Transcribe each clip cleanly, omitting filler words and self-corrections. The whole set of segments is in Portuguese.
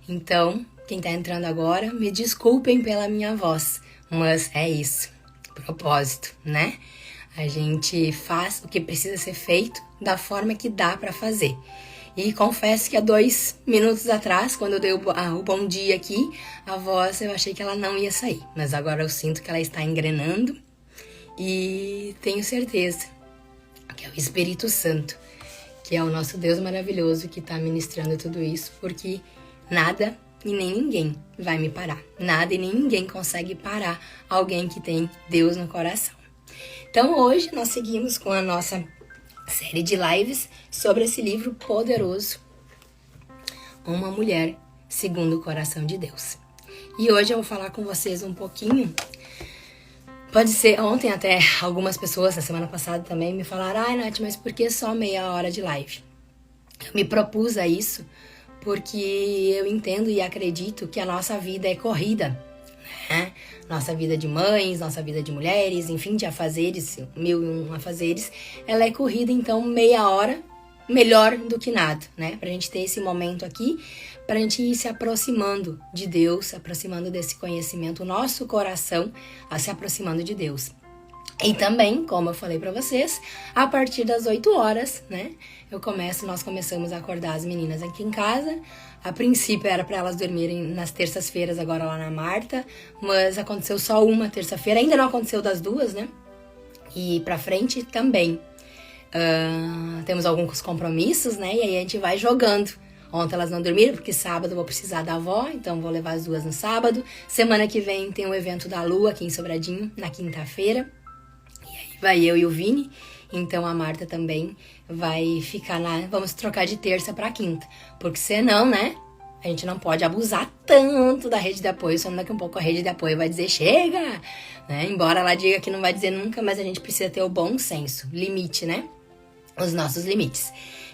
Então, quem tá entrando agora, me desculpem pela minha voz, mas é isso, propósito, né? A gente faz o que precisa ser feito da forma que dá pra fazer. E confesso que há 2 minutos atrás, quando eu dei o bom dia aqui, a voz eu achei que ela não ia sair. Mas agora eu sinto que ela está engrenando e tenho certeza que é o Espírito Santo, que é o nosso Deus maravilhoso que está ministrando tudo isso, porque nada e nem ninguém vai me parar. Nada e nem ninguém consegue parar alguém que tem Deus no coração. Então hoje nós seguimos com a nossa série de lives sobre esse livro poderoso, Uma Mulher Segundo o Coração de Deus. E hoje eu vou falar com vocês um pouquinho. Pode ser, ontem até algumas pessoas, na semana passada também, me falaram: ai, Nath, mas por que só meia hora de live? Eu me propus a isso porque eu entendo e acredito que a nossa vida é corrida, né? Nossa vida de mães, nossa vida de mulheres, enfim, de afazeres, 1001 afazeres, ela é corrida, então meia hora melhor do que nada, né? Pra gente ter esse momento aqui, pra gente ir se aproximando de Deus, se aproximando desse conhecimento, o nosso coração se aproximando de Deus. E também, como eu falei pra vocês, a partir das 8 horas, né? Nós começamos a acordar as meninas aqui em casa. A princípio era para elas dormirem nas terças-feiras agora lá na Marta, mas aconteceu só uma terça-feira, ainda não aconteceu das 2, né? E pra frente também. Temos alguns compromissos, né? E aí a gente vai jogando. Ontem elas não dormiram porque sábado eu vou precisar da avó, então vou levar as 2 no sábado. Semana que vem tem o evento da Lua aqui em Sobradinho, na quinta-feira. E aí vai eu e o Vini. Então a Marta também vai ficar vamos trocar de terça para quinta. Porque senão, né? A gente não pode abusar tanto da rede de apoio, senão daqui a um pouco a rede de apoio vai dizer chega, né? Embora ela diga que não vai dizer nunca, mas a gente precisa ter o bom senso, limite, né? Os nossos limites.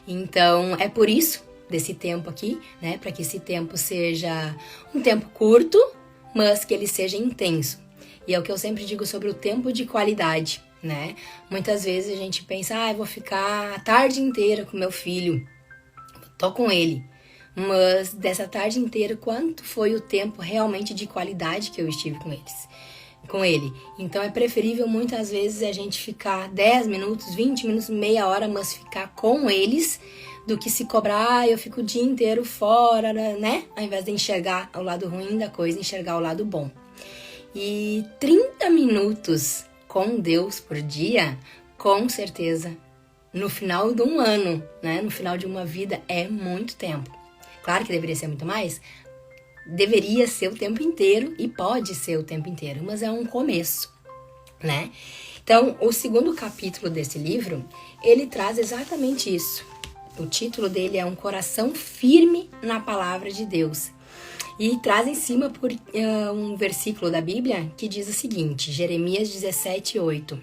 Então é por isso desse tempo aqui, né? Para que esse tempo seja um tempo curto, mas que ele seja intenso. E é o que eu sempre digo sobre o tempo de qualidade, né? Muitas vezes a gente pensa, eu vou ficar a tarde inteira com meu filho, tô com ele, mas dessa tarde inteira, quanto foi o tempo realmente de qualidade que eu estive com ele? Então é preferível muitas vezes a gente ficar 10 minutos, 20 minutos, meia hora, mas ficar com eles, do que se cobrar, eu fico o dia inteiro fora, né? Ao invés de enxergar o lado ruim da coisa, enxergar o lado bom. E 30 minutos com Deus por dia, com certeza, no final de um ano, né? No final de uma vida é muito tempo. Claro que deveria ser muito mais, deveria ser o tempo inteiro e pode ser o tempo inteiro, mas é um começo, né? Então, o segundo capítulo desse livro, ele traz exatamente isso. O título dele é Um Coração Firme na Palavra de Deus. E traz em cima um versículo da Bíblia que diz o seguinte, Jeremias 17:8.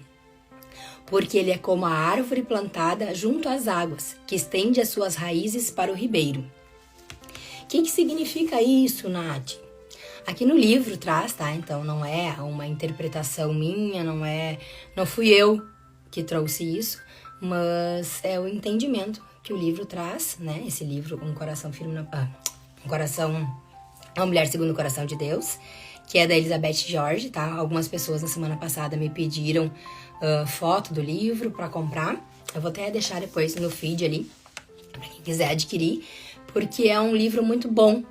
Porque ele é como a árvore plantada junto às águas, que estende as suas raízes para o ribeiro. O que significa isso, Nath? Aqui no livro traz, tá? Então não é uma interpretação minha, não fui eu que trouxe isso, mas é o entendimento que o livro traz, né? Esse livro, Uma Mulher Segundo o Coração de Deus, que é da Elizabeth George, tá? Algumas pessoas na semana passada me pediram foto do livro para comprar. Eu vou até deixar depois no feed ali, para quem quiser adquirir, porque é um livro muito bom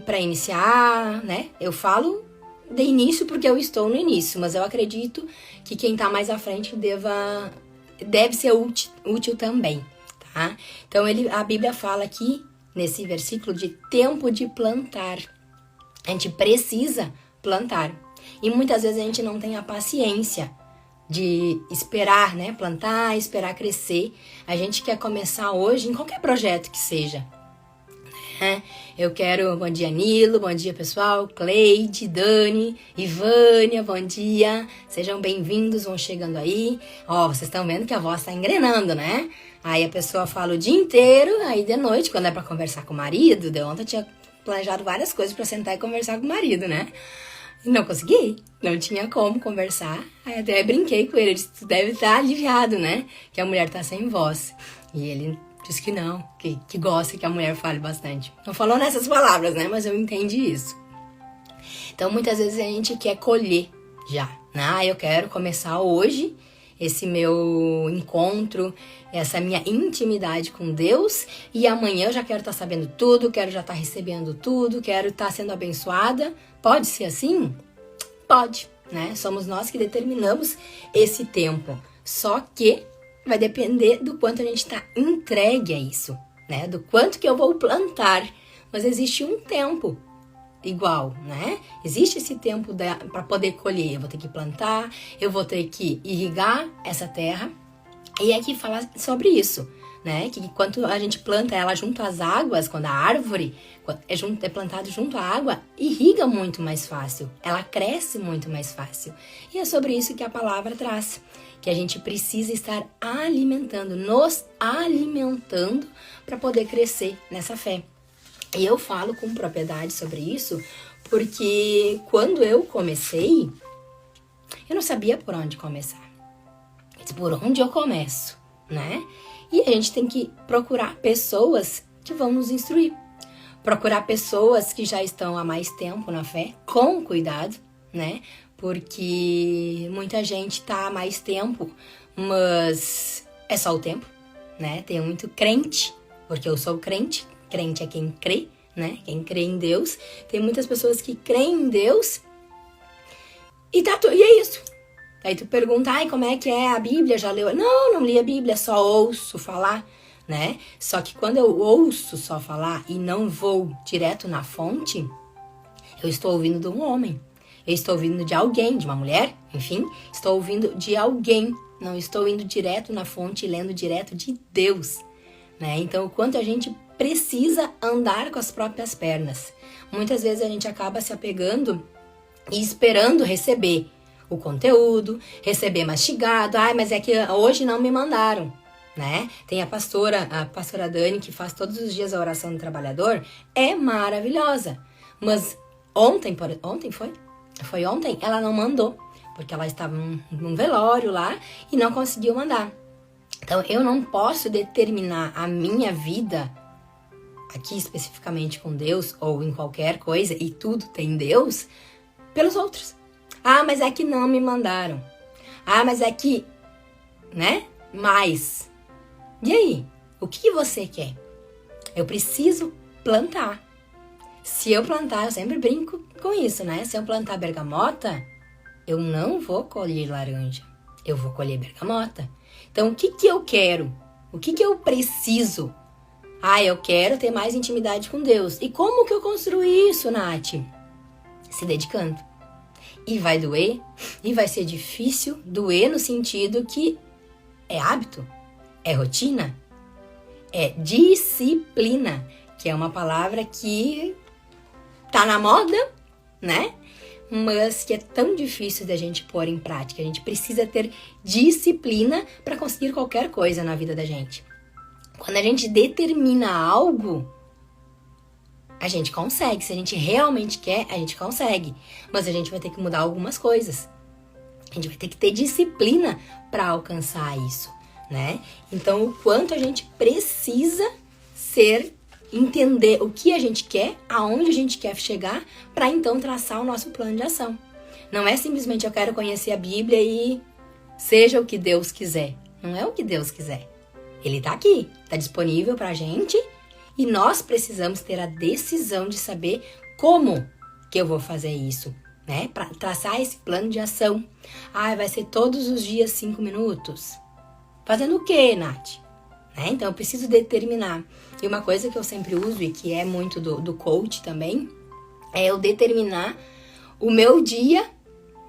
para iniciar, né? Eu falo de início porque eu estou no início, mas eu acredito que quem tá mais à frente deve ser útil também, tá? Então a Bíblia fala aqui, nesse versículo, de tempo de plantar. A gente precisa plantar. E muitas vezes a gente não tem a paciência de esperar, né? Plantar, esperar crescer. A gente quer começar hoje em qualquer projeto que seja. Eu quero... Bom dia, Nilo. Bom dia, pessoal. Cleide, Dani, Ivânia, bom dia. Sejam bem-vindos, vão chegando aí. Vocês estão vendo que a voz tá engrenando, né? Aí a pessoa fala o dia inteiro, aí de noite, quando é pra conversar com o marido, de ontem eu tinha planejado várias coisas pra sentar e conversar com o marido, né? E não consegui, não tinha como conversar. Aí até brinquei com ele, eu disse, tu deve estar aliviado, né? Que a mulher tá sem voz. E ele diz que não, que gosta que a mulher fale bastante. Não falou nessas palavras, né? Mas eu entendi isso. Então, muitas vezes a gente quer colher já. Ah, eu quero começar hoje esse meu encontro, essa minha intimidade com Deus, e amanhã eu já quero estar sabendo tudo, quero já estar recebendo tudo, quero estar sendo abençoada. Pode ser assim? Pode, né? Somos nós que determinamos esse tempo. Só que vai depender do quanto a gente está entregue a isso, né? Do quanto que eu vou plantar. Mas existe um tempo igual, né? Existe esse tempo para poder colher. Eu vou ter que plantar, eu vou ter que irrigar essa terra. E aqui fala sobre isso, né? Que quando a gente planta ela junto às águas, quando a árvore é plantada junto à água, irriga muito mais fácil. Ela cresce muito mais fácil. E é sobre isso que a palavra traz. Que a gente precisa estar alimentando, nos alimentando para poder crescer nessa fé. E eu falo com propriedade sobre isso, porque quando eu comecei, eu não sabia por onde começar. Eu disse, por onde eu começo, né? E a gente tem que procurar pessoas que vão nos instruir. Procurar pessoas que já estão há mais tempo na fé, com cuidado, né? Porque muita gente tá há mais tempo, mas é só o tempo, né? Tem muito crente, porque eu sou crente. Crente é quem crê, né? Quem crê em Deus. Tem muitas pessoas que creem em Deus e é isso. Aí tu pergunta, como é que é a Bíblia? Já leu? Não li a Bíblia, só ouço falar, né? Só que quando eu ouço só falar e não vou direto na fonte, eu estou ouvindo de um homem. Eu estou ouvindo de alguém, de uma mulher, enfim. Estou ouvindo de alguém. Não estou indo direto na fonte e lendo direto de Deus, né? Então, o quanto a gente precisa andar com as próprias pernas. Muitas vezes a gente acaba se apegando e esperando receber o conteúdo, receber mastigado. Mas é que hoje não me mandaram, né? Tem a pastora Dani, que faz todos os dias a oração do trabalhador, é maravilhosa. Mas ontem foi? Foi ontem, ela não mandou, porque ela estava num velório lá e não conseguiu mandar. Então, eu não posso determinar a minha vida, aqui especificamente com Deus, ou em qualquer coisa, e tudo tem Deus, pelos outros. Mas é que não me mandaram. Mas é que, né? Mas, e aí? O que você quer? Eu preciso plantar. Se eu plantar, eu sempre brinco com isso, né? Se eu plantar bergamota, eu não vou colher laranja. Eu vou colher bergamota. Então, o que eu quero? O que eu preciso? Eu quero ter mais intimidade com Deus. E como que eu construo isso, Nath? Se dedicando. E vai doer, e vai ser difícil, doer no sentido que é hábito, é rotina, é disciplina, que é uma palavra que tá na moda, né? Mas que é tão difícil da gente pôr em prática. A gente precisa ter disciplina para conseguir qualquer coisa na vida da gente. Quando a gente determina algo, a gente consegue. Se a gente realmente quer, a gente consegue. Mas a gente vai ter que mudar algumas coisas. A gente vai ter que ter disciplina para alcançar isso, né? Então, o quanto a gente precisa entender o que a gente quer, aonde a gente quer chegar, para então traçar o nosso plano de ação. Não é simplesmente eu quero conhecer a Bíblia e seja o que Deus quiser. Não é o que Deus quiser. Ele está aqui, está disponível para a gente e nós precisamos ter a decisão de saber como que eu vou fazer isso, né? Para traçar esse plano de ação. Vai ser todos os dias 5 minutos. Fazendo o quê, Nath? Então, eu preciso determinar. E uma coisa que eu sempre uso e que é muito do coach também, é eu determinar o meu dia,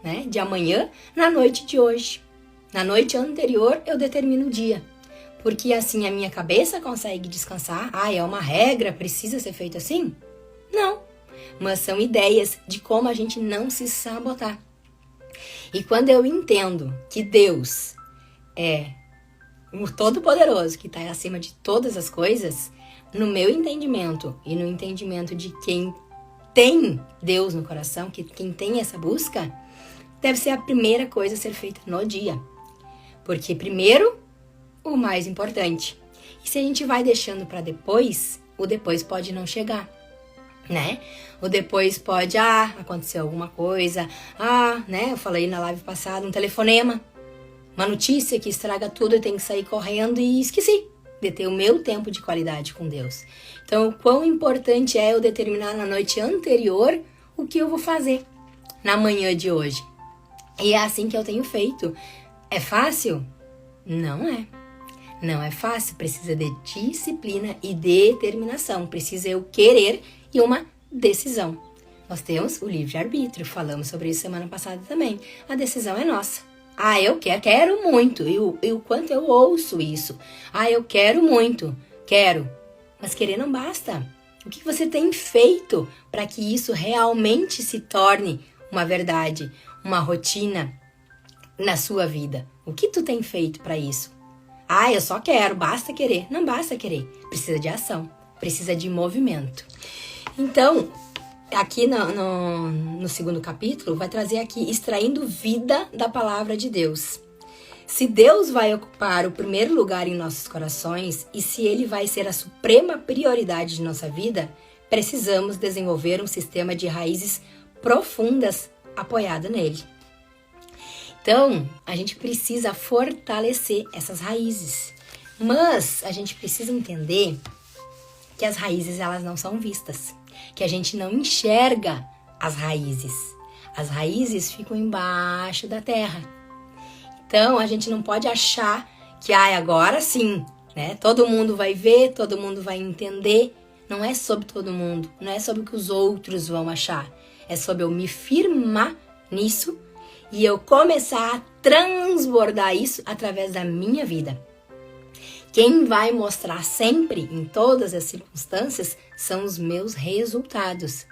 né, de amanhã na noite de hoje. Na noite anterior, eu determino o dia. Porque assim a minha cabeça consegue descansar. É uma regra, precisa ser feito assim? Não. Mas são ideias de como a gente não se sabotar. E quando eu entendo que Deus é o Todo-Poderoso, que está acima de todas as coisas, no meu entendimento e no entendimento de quem tem Deus no coração, quem tem essa busca, deve ser a primeira coisa a ser feita no dia. Porque primeiro, o mais importante. E se a gente vai deixando para depois, o depois pode não chegar, né? O depois pode, acontecer alguma coisa, né? Eu falei na live passada, um telefonema, uma notícia que estraga tudo, eu tenho que sair correndo e esqueci de ter o meu tempo de qualidade com Deus. Então, o quão importante é eu determinar na noite anterior o que eu vou fazer na manhã de hoje. E é assim que eu tenho feito. É fácil? Não é. Não é fácil, precisa de disciplina e determinação. Precisa eu querer e uma decisão. Nós temos o livre-arbítrio, falamos sobre isso semana passada também. A decisão é nossa. Eu quero muito. E o quanto eu ouço isso. Eu quero muito. Quero. Mas querer não basta. O que você tem feito para que isso realmente se torne uma verdade, uma rotina na sua vida? O que tu tem feito para isso? Eu só quero, basta querer. Não basta querer. Precisa de ação. Precisa de movimento. Então, aqui no segundo capítulo, vai trazer aqui, extraindo vida da palavra de Deus. Se Deus vai ocupar o primeiro lugar em nossos corações e se Ele vai ser a suprema prioridade de nossa vida, precisamos desenvolver um sistema de raízes profundas apoiado nele. Então, a gente precisa fortalecer essas raízes. Mas a gente precisa entender que as raízes elas não são vistas. Que a gente não enxerga as raízes. As raízes ficam embaixo da terra. Então, a gente não pode achar que agora sim, né? Todo mundo vai ver, todo mundo vai entender. Não é sobre todo mundo, não é sobre o que os outros vão achar. É sobre eu me firmar nisso e eu começar a transbordar isso através da minha vida. Quem vai mostrar sempre, em todas as circunstâncias, são os meus resultados.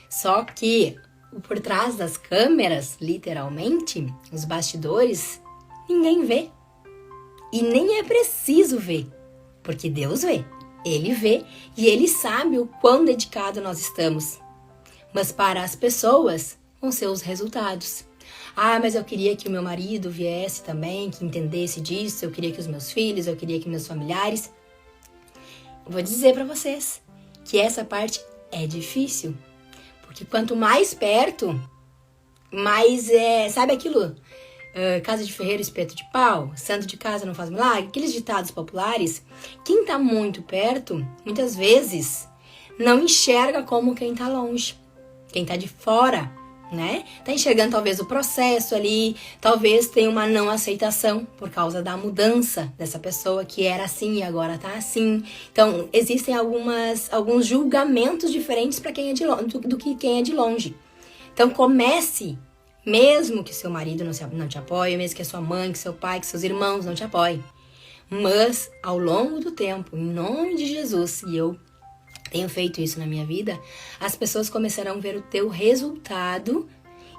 Só que por trás das câmeras, literalmente, os bastidores, ninguém vê. E nem é preciso ver, porque Deus vê. Ele vê e Ele sabe o quão dedicado nós estamos. Mas para as pessoas, vão ser os resultados. Mas eu queria que o meu marido viesse também, que entendesse disso, eu queria que os meus filhos, eu queria que meus familiares. Vou dizer para vocês que essa parte é difícil. Porque quanto mais perto, mais sabe aquilo? Casa de ferreiro, espeto de pau, santo de casa não faz milagre, aqueles ditados populares. Quem tá muito perto, muitas vezes, não enxerga como quem tá longe. Quem tá de fora, né? Tá enxergando talvez o processo ali, talvez tenha uma não aceitação por causa da mudança dessa pessoa que era assim e agora tá assim. Então, existem alguns julgamentos diferentes para quem é de longe, do que quem é de longe. Então, comece, mesmo que seu marido não te apoie, mesmo que a sua mãe, que seu pai, que seus irmãos não te apoiem. Mas, ao longo do tempo, em nome de Jesus, e eu tenho feito isso na minha vida, as pessoas começarão a ver o teu resultado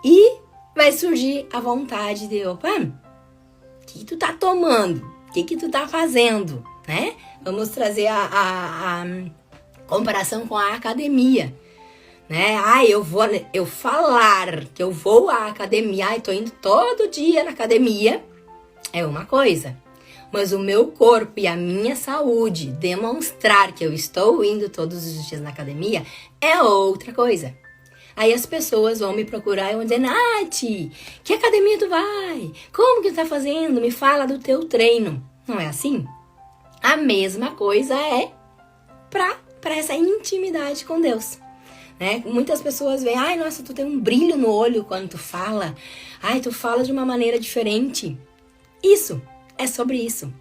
e vai surgir a vontade de, o que tu tá tomando? O que tu tá fazendo? Né? Vamos trazer a comparação com a academia. Né? Eu falar que eu vou à academia, tô indo todo dia na academia, é uma coisa. Mas o meu corpo e a minha saúde demonstrar que eu estou indo todos os dias na academia é outra coisa. Aí as pessoas vão me procurar e vão dizer, Nath, que academia tu vai? Como que tu tá fazendo? Me fala do teu treino. Não é assim? A mesma coisa é para essa intimidade com Deus. Né? Muitas pessoas veem, nossa, tu tem um brilho no olho quando tu fala. Tu fala de uma maneira diferente. Isso. É sobre isso,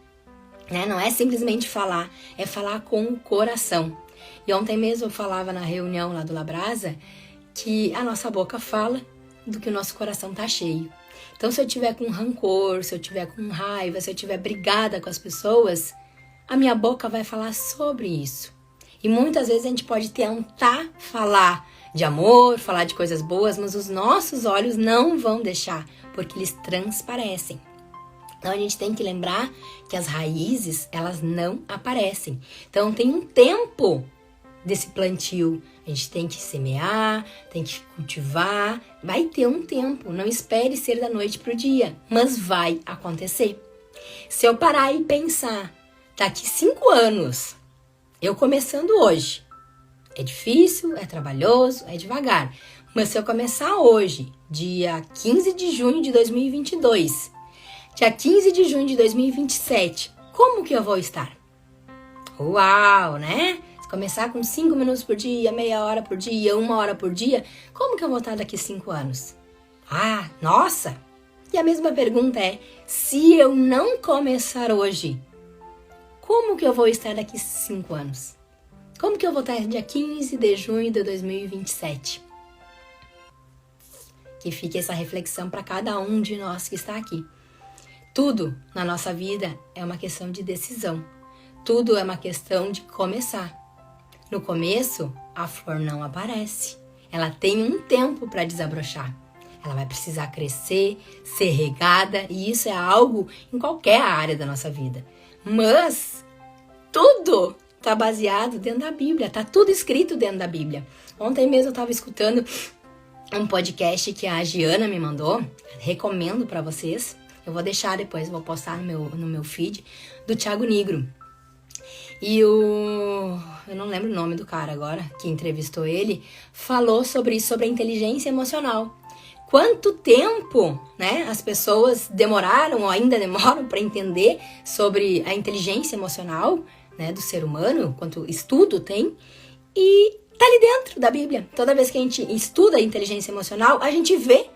né? Não é simplesmente falar, é falar com o coração. E ontem mesmo eu falava na reunião lá do Labrasa que a nossa boca fala do que o nosso coração tá cheio. Então, se eu tiver com rancor, se eu tiver com raiva, se eu tiver brigada com as pessoas, a minha boca vai falar sobre isso. E muitas vezes a gente pode tentar falar de amor, falar de coisas boas, mas os nossos olhos não vão deixar, porque eles transparecem. Então, a gente tem que lembrar que as raízes, elas não aparecem. Então, tem um tempo desse plantio. A gente tem que semear, tem que cultivar. Vai ter um tempo. Não espere ser da noite pro dia, mas vai acontecer. Se eu parar e pensar daqui 5 anos, eu começando hoje, é difícil, é trabalhoso, é devagar. Mas se eu começar hoje, dia 15 de junho de 2022, dia 15 de junho de 2027, como que eu vou estar? Uau, né? Se começar com 5 minutos por dia, meia hora por dia, 1 hora por dia, como que eu vou estar daqui 5 anos? Ah, nossa! E a mesma pergunta é, se eu não começar hoje, como que eu vou estar daqui 5 anos? Como que eu vou estar dia 15 de junho de 2027? Que fique essa reflexão para cada um de nós que está aqui. Tudo na nossa vida é uma questão de decisão. Tudo é uma questão de começar. No começo, a flor não aparece. Ela tem um tempo para desabrochar. Ela vai precisar crescer, ser regada, e isso é algo em qualquer área da nossa vida. Mas tudo está baseado dentro da Bíblia, está tudo escrito dentro da Bíblia. Ontem mesmo eu estava escutando um podcast que a Giana me mandou, recomendo para vocês. Eu vou deixar depois, vou postar no meu feed, do Thiago Nigro. E eu não lembro o nome do cara agora, que entrevistou ele, falou sobre isso, sobre a inteligência emocional. Quanto tempo, né, as pessoas demoraram ou ainda demoram para entender sobre a inteligência emocional, né, do ser humano, quanto estudo tem, e tá ali dentro da Bíblia. Toda vez que a gente estuda a inteligência emocional, a gente vê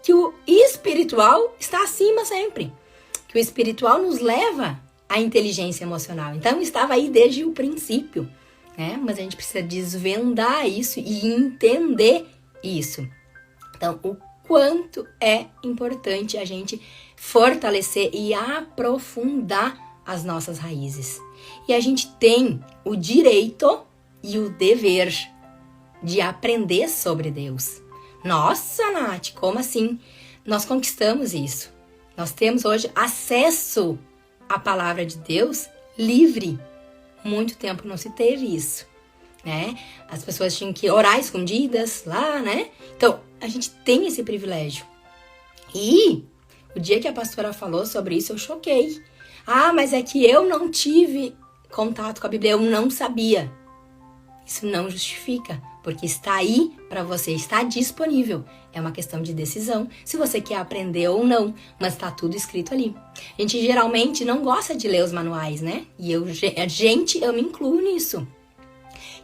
que o espiritual está acima sempre, que o espiritual nos leva à inteligência emocional. Então, estava aí desde o princípio, né, mas a gente precisa desvendar isso e entender isso. Então, o quanto é importante a gente fortalecer e aprofundar as nossas raízes. E a gente tem o direito e o dever de aprender sobre Deus. Nossa, Nath, como assim? Nós conquistamos isso. Nós temos hoje acesso à palavra de Deus livre. Muito tempo não se teve isso, né? As pessoas tinham que orar escondidas lá, né? Então, a gente tem esse privilégio. E o dia que a pastora falou sobre isso, eu choquei. Ah, mas é que eu não tive contato com a Bíblia, eu não sabia. Isso não justifica, porque está aí para você, está disponível. É uma questão de decisão, se você quer aprender ou não, mas está tudo escrito ali. A gente geralmente não gosta de ler os manuais, né? E eu me incluo nisso.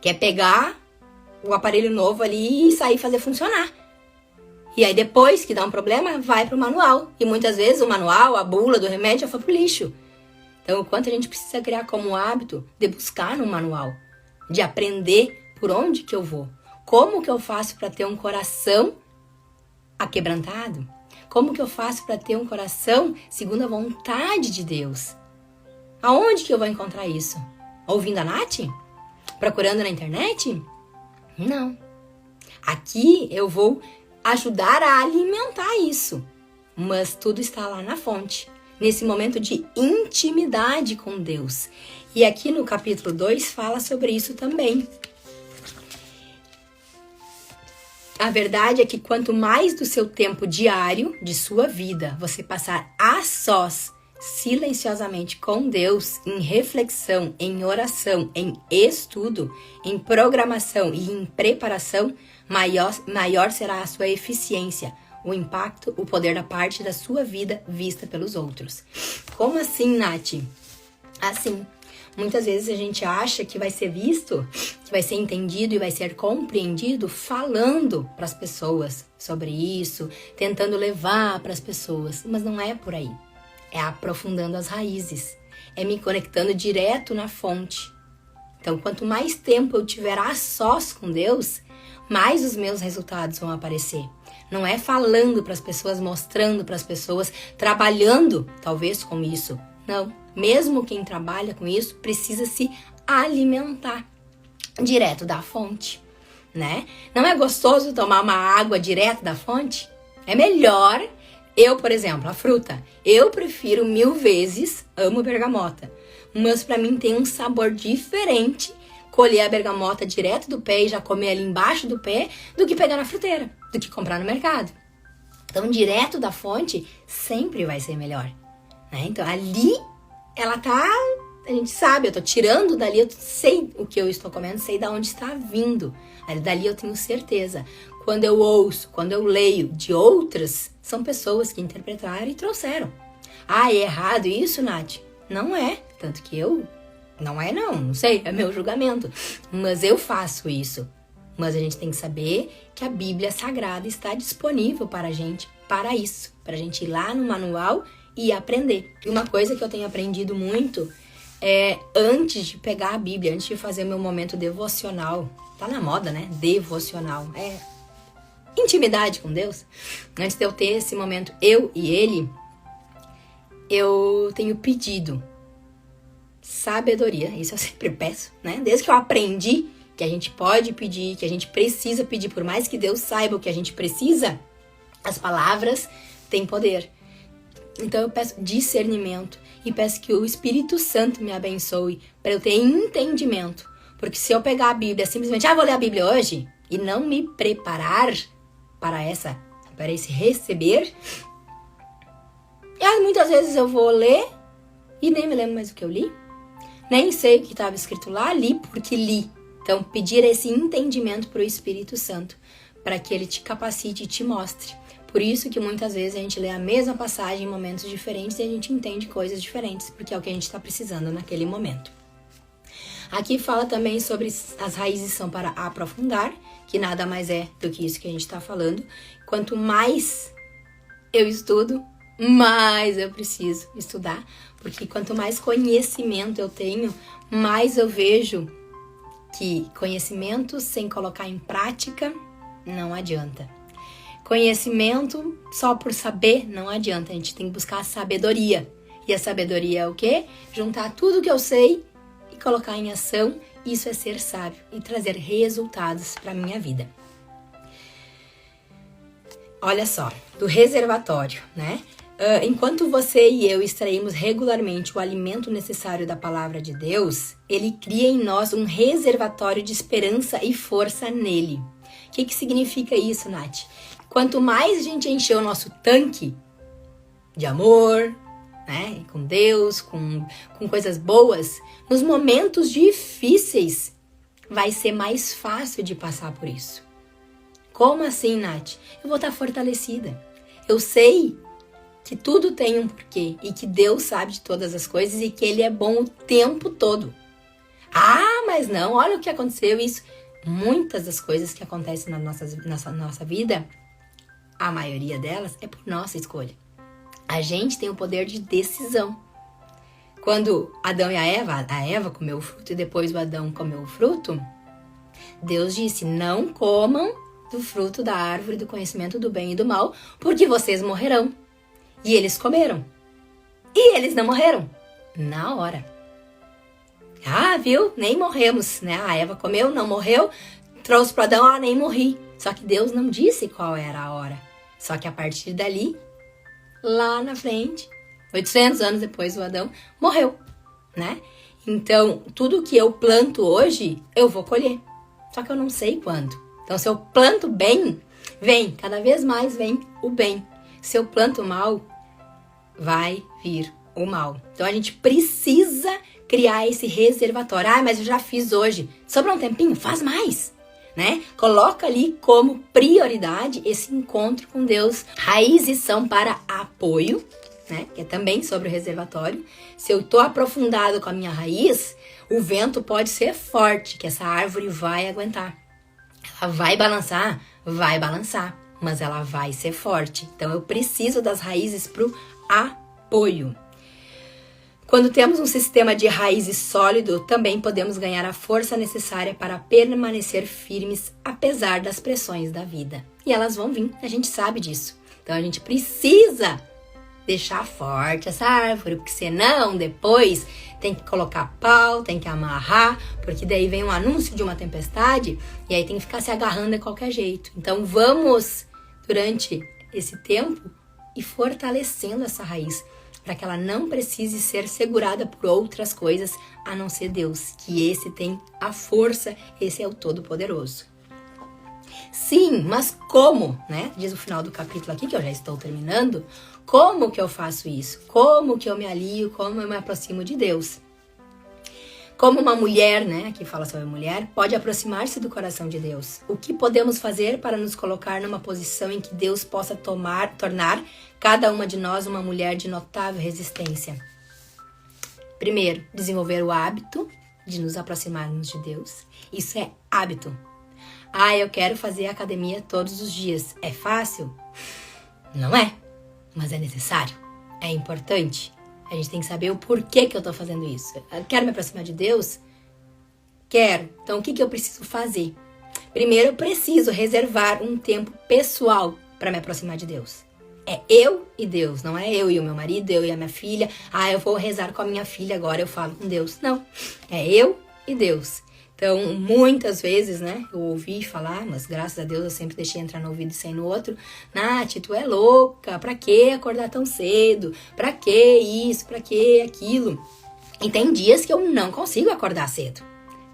Quer pegar o aparelho novo ali e sair fazer funcionar. E aí depois que dá um problema, vai para o manual. E muitas vezes o manual, a bula do remédio já foi pro lixo. Então, o quanto a gente precisa criar como hábito de buscar no manual, de aprender por onde que eu vou. Como que eu faço para ter um coração aquebrantado? Como que eu faço para ter um coração segundo a vontade de Deus? Aonde que eu vou encontrar isso? Ouvindo a Nath? Procurando na internet? Não. Aqui eu vou ajudar a alimentar isso. Mas tudo está lá na fonte. Nesse momento de intimidade com Deus. E aqui no capítulo 2 fala sobre isso também. A verdade é que quanto mais do seu tempo diário, de sua vida, você passar a sós, silenciosamente com Deus, em reflexão, em oração, em estudo, em programação e em preparação, maior será a sua eficiência, o impacto, o poder da parte da sua vida vista pelos outros. Como assim, Nath? Assim, muitas vezes a gente acha que vai ser visto, que vai ser entendido e vai ser compreendido falando para as pessoas sobre isso, tentando levar para as pessoas, mas não é por aí. É aprofundando as raízes, é me conectando direto na fonte. Então, quanto mais tempo eu tiver a sós com Deus, mais os meus resultados vão aparecer. Não é falando para as pessoas, mostrando para as pessoas, trabalhando talvez com isso. Não, mesmo quem trabalha com isso precisa se alimentar direto da fonte, né? Não é gostoso tomar uma água direto da fonte? É melhor. Eu, por exemplo, a fruta, eu prefiro 1000 vezes, amo bergamota, mas para mim tem um sabor diferente colher a bergamota direto do pé e já comer ali embaixo do pé do que pegar na fruteira, do que comprar no mercado. Então, direto da fonte sempre vai ser melhor, né? Então, ali ela tá A gente sabe, eu tô tirando dali, eu sei o que eu estou comendo, sei de onde está vindo. Dali eu tenho certeza. Quando eu ouço, quando eu leio de outras, são pessoas que interpretaram e trouxeram. Ah, é errado isso, Nath? Não é. Tanto que não sei, é meu julgamento. Mas eu faço isso. Mas a gente tem que saber que a Bíblia Sagrada está disponível para a gente, para isso. Para a gente ir lá no manual e aprender. E uma coisa que eu tenho aprendido muito é, antes de pegar a Bíblia, antes de fazer meu momento devocional, tá na moda, né? Devocional. É intimidade com Deus. Antes de eu ter esse momento, eu e Ele, eu tenho pedido sabedoria. Isso eu sempre peço, né? Desde que eu aprendi que a gente pode pedir, que a gente precisa pedir, por mais que Deus saiba o que a gente precisa, as palavras têm poder. Então eu peço discernimento e peço que o Espírito Santo me abençoe para eu ter entendimento. Porque se eu pegar a Bíblia simplesmente, vou ler a Bíblia hoje e não me preparar para esse receber, muitas vezes eu vou ler e nem me lembro mais o que eu li. Nem sei o que estava escrito lá, li porque li. Então, pedir esse entendimento para o Espírito Santo, para que ele te capacite e te mostre. Por isso que muitas vezes a gente lê a mesma passagem em momentos diferentes e a gente entende coisas diferentes, porque é o que a gente está precisando naquele momento. Aqui fala também sobre as raízes são para aprofundar, que nada mais é do que isso que a gente está falando. Quanto mais eu estudo, mais eu preciso estudar, porque quanto mais conhecimento eu tenho, mais eu vejo que conhecimento sem colocar em prática não adianta. Conhecimento só por saber não adianta, a gente tem que buscar a sabedoria. E a sabedoria é o quê? Juntar tudo que eu sei e colocar em ação. Isso é ser sábio e trazer resultados para a minha vida. Olha só, do reservatório, né? Enquanto você e eu extraímos regularmente o alimento necessário da palavra de Deus, ele cria em nós um reservatório de esperança e força nele. O que significa isso, Nath? Quanto mais a gente encher o nosso tanque de amor, né, com Deus, com coisas boas, nos momentos difíceis vai ser mais fácil de passar por isso. Como assim, Nath? Eu vou estar fortalecida. Eu sei que tudo tem um porquê e que Deus sabe de todas as coisas e que Ele é bom o tempo todo. Mas não, olha o que aconteceu isso. Muitas das coisas que acontecem na nossa vida, a maioria delas é por nossa escolha. A gente tem o poder de decisão. Quando Adão e a Eva comeu o fruto e depois o Adão comeu o fruto, Deus disse, não comam do fruto da árvore do conhecimento do bem e do mal, porque vocês morrerão. E eles comeram. E eles não morreram. Na hora. Viu? Nem morremos, né? A Eva comeu, não morreu. Trouxe para Adão, nem morri. Só que Deus não disse qual era a hora. Só que a partir dali, lá na frente, 800 anos depois, o Adão morreu, né? Então, tudo que eu planto hoje, eu vou colher. Só que eu não sei quando. Então, se eu planto bem, cada vez mais vem o bem. Se eu planto mal, vai vir o mal. Então, a gente precisa criar esse reservatório. Mas eu já fiz hoje. Sobrou um tempinho? Faz mais, né? Coloca ali como prioridade esse encontro com Deus. Raízes são para apoio, né? Que é também sobre o reservatório. Se eu tô aprofundado com a minha raiz, o vento pode ser forte, que essa árvore vai aguentar. Ela vai balançar, mas ela vai ser forte. Então, eu preciso das raízes para o apoio. Quando temos um sistema de raízes sólido, também podemos ganhar a força necessária para permanecer firmes, apesar das pressões da vida. E elas vão vir, a gente sabe disso. Então, a gente precisa deixar forte essa árvore, porque senão, depois, tem que colocar pau, tem que amarrar, porque daí vem um anúncio de uma tempestade, e aí tem que ficar se agarrando de qualquer jeito. Então, vamos, durante esse tempo, ir fortalecendo essa raiz, para que ela não precise ser segurada por outras coisas, a não ser Deus, que esse tem a força, esse é o Todo-Poderoso. Sim, mas como, né? Diz o final do capítulo aqui, que eu já estou terminando, como que eu faço isso? Como que eu me alio? Como eu me aproximo de Deus? Como uma mulher, né, que fala sobre mulher, pode aproximar-se do coração de Deus? O que podemos fazer para nos colocar numa posição em que Deus possa tornar cada uma de nós uma mulher de notável resistência? Primeiro, desenvolver o hábito de nos aproximarmos de Deus. Isso é hábito. Eu quero fazer academia todos os dias. É fácil? Não é, mas é necessário. É importante. A gente tem que saber o porquê que eu tô fazendo isso. Eu quero me aproximar de Deus? Quero. Então, o que eu preciso fazer? Primeiro, eu preciso reservar um tempo pessoal para me aproximar de Deus. É eu e Deus, não é eu e o meu marido, eu e a minha filha. Eu vou rezar com a minha filha agora, eu falo com Deus. Não, é eu e Deus. Então, muitas vezes, né, eu ouvi falar, mas graças a Deus eu sempre deixei entrar no ouvido e sair no outro. Nath, tu é louca, pra que acordar tão cedo? Pra que isso, pra que aquilo? E tem dias que eu não consigo acordar cedo.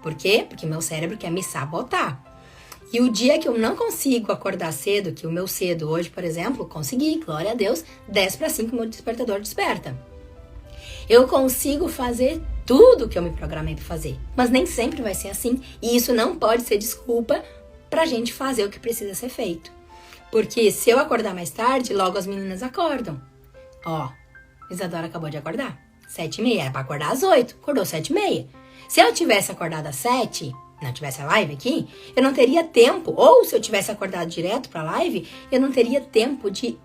Por quê? Porque meu cérebro quer me sabotar. E o dia que eu não consigo acordar cedo, que o meu cedo hoje, por exemplo, consegui, glória a Deus, 10 para 5 meu despertador desperta. Eu consigo fazer tudo que eu me programei para fazer, mas nem sempre vai ser assim. E isso não pode ser desculpa pra gente fazer o que precisa ser feito. Porque se eu acordar mais tarde, logo as meninas acordam. Isadora acabou de acordar, 7h30, era pra acordar às 8, acordou 7h30. Se eu tivesse acordado às 7, não tivesse a live aqui, eu não teria tempo, ou se eu tivesse acordado direto pra live, eu não teria tempo de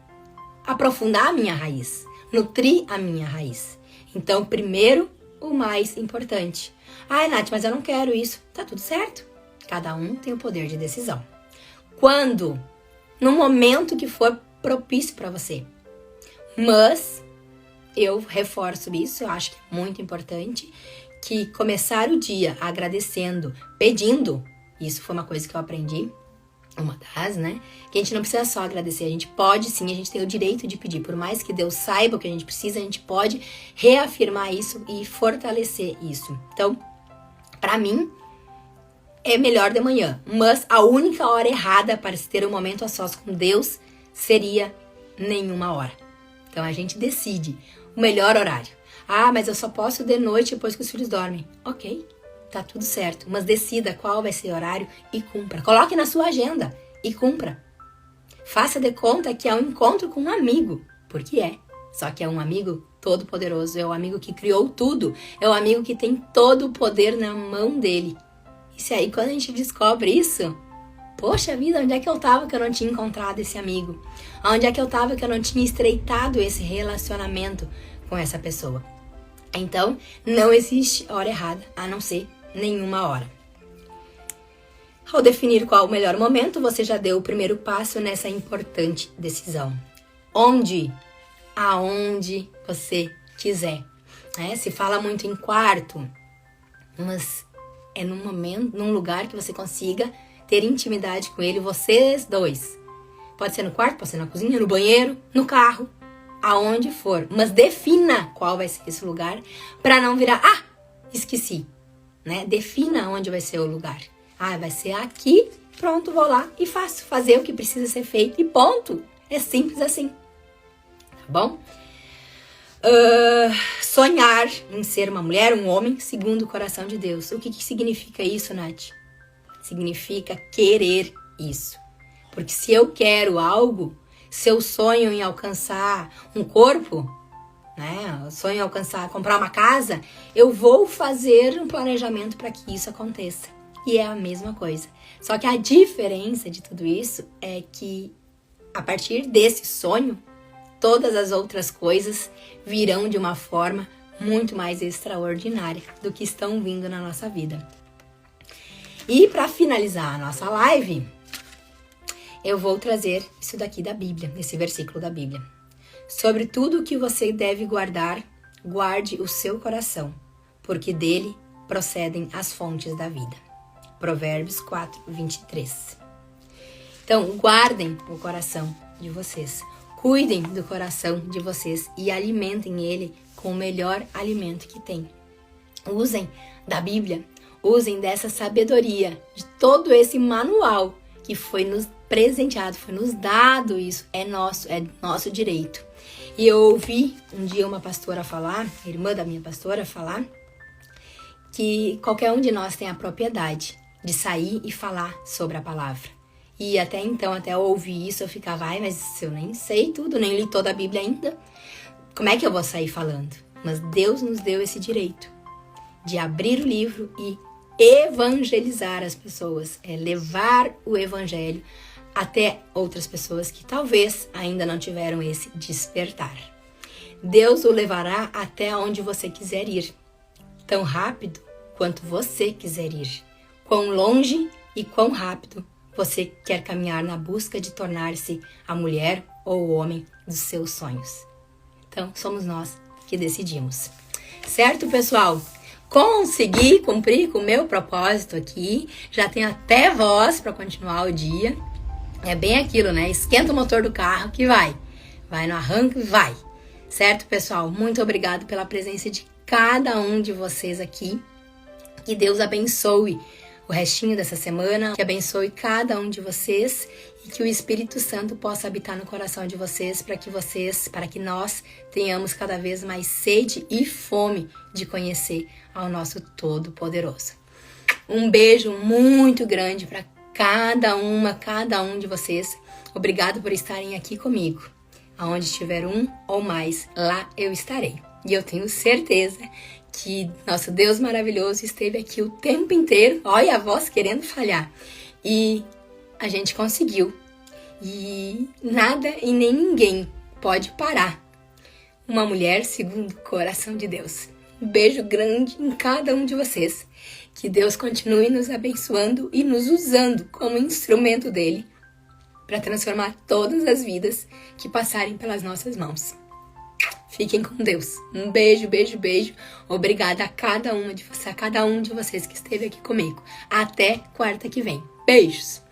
aprofundar a minha raiz, nutrir a minha raiz. Então, primeiro, o mais importante. Nath, mas eu não quero isso. Tá tudo certo. Cada um tem o poder de decisão. Quando? No momento que for propício para você. Mas, eu reforço isso, eu acho que é muito importante, que começar o dia agradecendo, pedindo, isso foi uma coisa que eu aprendi, uma das, né? Que a gente não precisa só agradecer, a gente pode sim, a gente tem o direito de pedir. Por mais que Deus saiba o que a gente precisa, a gente pode reafirmar isso e fortalecer isso. Então, pra mim, é melhor de manhã. Mas a única hora errada para se ter um momento a sós com Deus seria nenhuma hora. Então, a gente decide o melhor horário. Mas eu só posso de noite depois que os filhos dormem. Ok. Tá tudo certo, mas decida qual vai ser o horário e cumpra. Coloque na sua agenda e cumpra. Faça de conta que é um encontro com um amigo, porque é. Só que é um amigo todo poderoso, é o amigo que criou tudo, é o amigo que tem todo o poder na mão dele. E aí, quando a gente descobre isso, poxa vida, onde é que eu tava que eu não tinha encontrado esse amigo? Onde é que eu tava que eu não tinha estreitado esse relacionamento com essa pessoa? Então, não existe hora errada, a não ser nenhuma hora. Ao definir qual o melhor momento, você já deu o primeiro passo nessa importante decisão. Aonde você quiser. Se fala muito em quarto, mas é num momento, num lugar que você consiga ter intimidade com ele, vocês dois. Pode ser no quarto, pode ser na cozinha, no banheiro, no carro, aonde for. Mas defina qual vai ser esse lugar para não virar, esqueci. Defina onde vai ser o lugar. Vai ser aqui, pronto, vou lá e faço. Fazer o que precisa ser feito e ponto. É simples assim. Tá bom? Sonhar em ser uma mulher, um homem, segundo o coração de Deus. O que significa isso, Nath? Significa querer isso. Porque se eu quero algo, se eu sonho em alcançar um corpo, eu sonho em alcançar, comprar uma casa, eu vou fazer um planejamento para que isso aconteça. E é a mesma coisa. Só que a diferença de tudo isso é que, a partir desse sonho, todas as outras coisas virão de uma forma muito mais extraordinária do que estão vindo na nossa vida. E para finalizar a nossa live, eu vou trazer isso daqui da Bíblia, esse versículo da Bíblia. Sobre tudo o que você deve guardar, guarde o seu coração, porque dele procedem as fontes da vida. Provérbios 4:23. Então, guardem o coração de vocês. Cuidem do coração de vocês e alimentem ele com o melhor alimento que tem. Usem da Bíblia, usem dessa sabedoria, de todo esse manual que foi nos presenteado, foi nos dado isso, é nosso direito. E eu ouvi um dia uma pastora falar, a irmã da minha pastora falar, que qualquer um de nós tem a propriedade de sair e falar sobre a palavra. E até então, até eu ouvir isso, eu ficava, mas eu nem sei tudo, nem li toda a Bíblia ainda. Como é que eu vou sair falando? Mas Deus nos deu esse direito de abrir o livro e evangelizar as pessoas, levar o evangelho até outras pessoas que talvez ainda não tiveram esse despertar. Deus o levará até onde você quiser ir, tão rápido quanto você quiser ir, quão longe e quão rápido você quer caminhar na busca de tornar-se a mulher ou o homem dos seus sonhos. Então, somos nós que decidimos. Certo, pessoal? Consegui cumprir com o meu propósito aqui. Já tenho até voz para continuar o dia. É bem aquilo, né? Esquenta o motor do carro que vai. Vai no arranque, vai. Certo, pessoal? Muito obrigado pela presença de cada um de vocês aqui. Que Deus abençoe o restinho dessa semana, que abençoe cada um de vocês e que o Espírito Santo possa habitar no coração de vocês para que nós tenhamos cada vez mais sede e fome de conhecer ao nosso Todo-Poderoso. Um beijo muito grande para cada um de vocês. Obrigado por estarem aqui comigo. Aonde estiver um ou mais, lá eu estarei. E eu tenho certeza que nosso Deus maravilhoso esteve aqui o tempo inteiro. Olha a voz querendo falhar. E a gente conseguiu. E nada e nem ninguém pode parar uma mulher segundo o coração de Deus. Um beijo grande em cada um de vocês. Que Deus continue nos abençoando e nos usando como instrumento dele para transformar todas as vidas que passarem pelas nossas mãos. Fiquem com Deus. Um beijo, beijo, beijo. Obrigada a cada um de vocês que esteve aqui comigo. Até quarta que vem. Beijos!